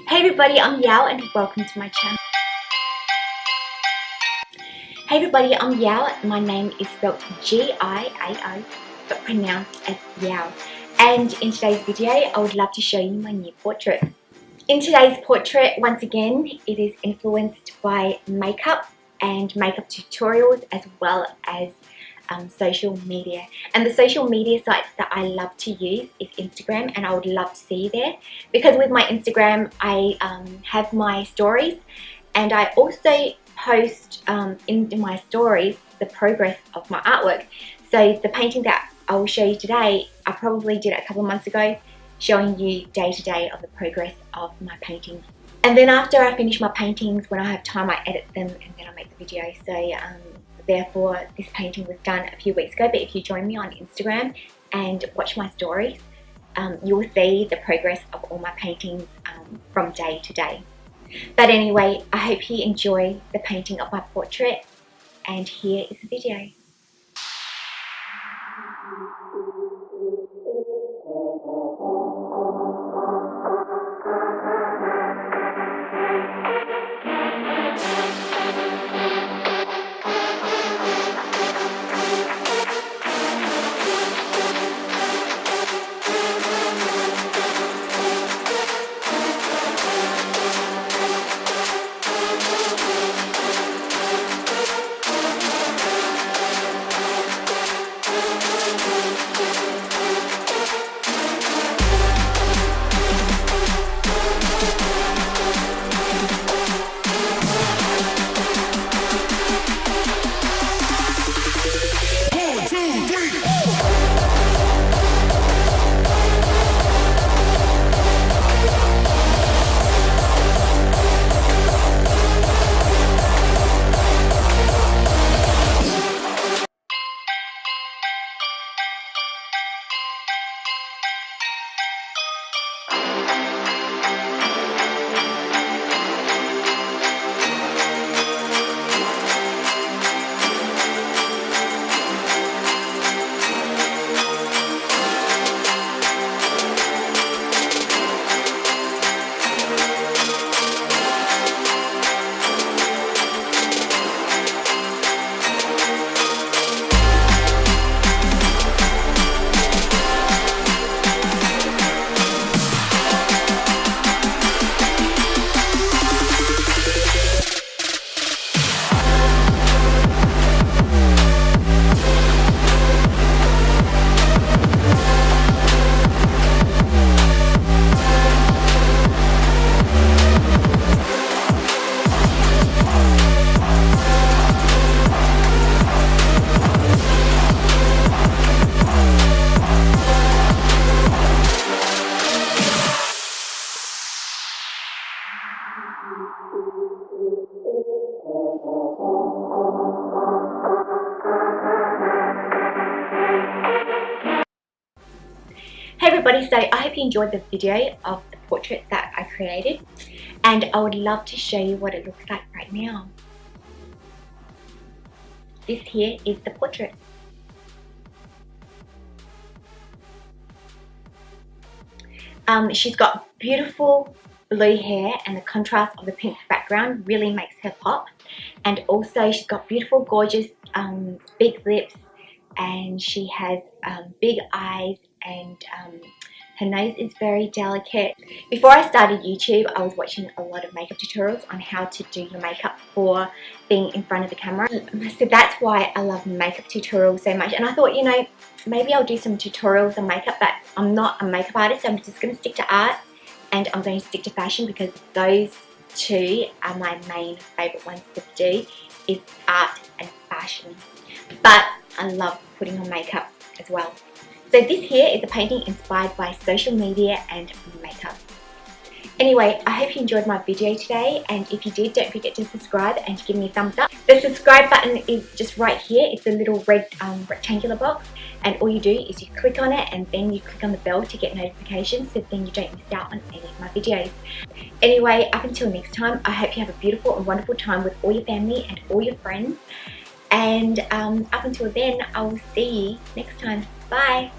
Hey everybody, I'm Giao and welcome to my channel. Hey everybody, I'm Giao. My name is spelled G-I-A-O but pronounced as Giao. And in today's video, I would love to show you my new portrait. In today's portrait, once again, it is influenced by makeup and makeup tutorials as well as social media. And the social media sites that I love to use is Instagram, and I would love to see you there because with my Instagram I have my stories, and I also post into my stories the progress of my artwork. So the painting that I will show you today, I probably did it a couple of months ago, showing you day to day of the progress of my paintings. And then after I finish my paintings, when I have time, I edit them and then I make the video. So therefore, this painting was done a few weeks ago, but if you join me on Instagram and watch my stories, you will see the progress of all my paintings from day to day. But anyway, I hope you enjoy the painting of my portrait, and here is the video. Hey everybody, so I hope you enjoyed the video of the portrait that I created, and I would love to show you what it looks like right now. This here is the portrait. She's got beautiful blue hair, and the contrast of the pink background really makes her pop. And also she's got beautiful, gorgeous big lips, and she has big eyes, and her nose is very delicate. Before I started YouTube, I was watching a lot of makeup tutorials on how to do your makeup for being in front of the camera. So that's why I love makeup tutorials so much. And I thought, you know, maybe I'll do some tutorials on makeup, but I'm not a makeup artist, so I'm just going to stick to art, and I'm going to stick to fashion because those two are my main favourite ones to do, is art and fashion. But I love putting on makeup as well. So this here is a painting inspired by social media and makeup. Anyway, I hope you enjoyed my video today, and if you did, don't forget to subscribe and give me a thumbs up. The subscribe button is just right here. It's a little red rectangular box, and all you do is you click on it and then you click on the bell to get notifications, so then you don't miss out on any of my videos. Anyway, up until next time, I hope you have a beautiful and wonderful time with all your family and all your friends. And up until then, I will see you next time. Bye!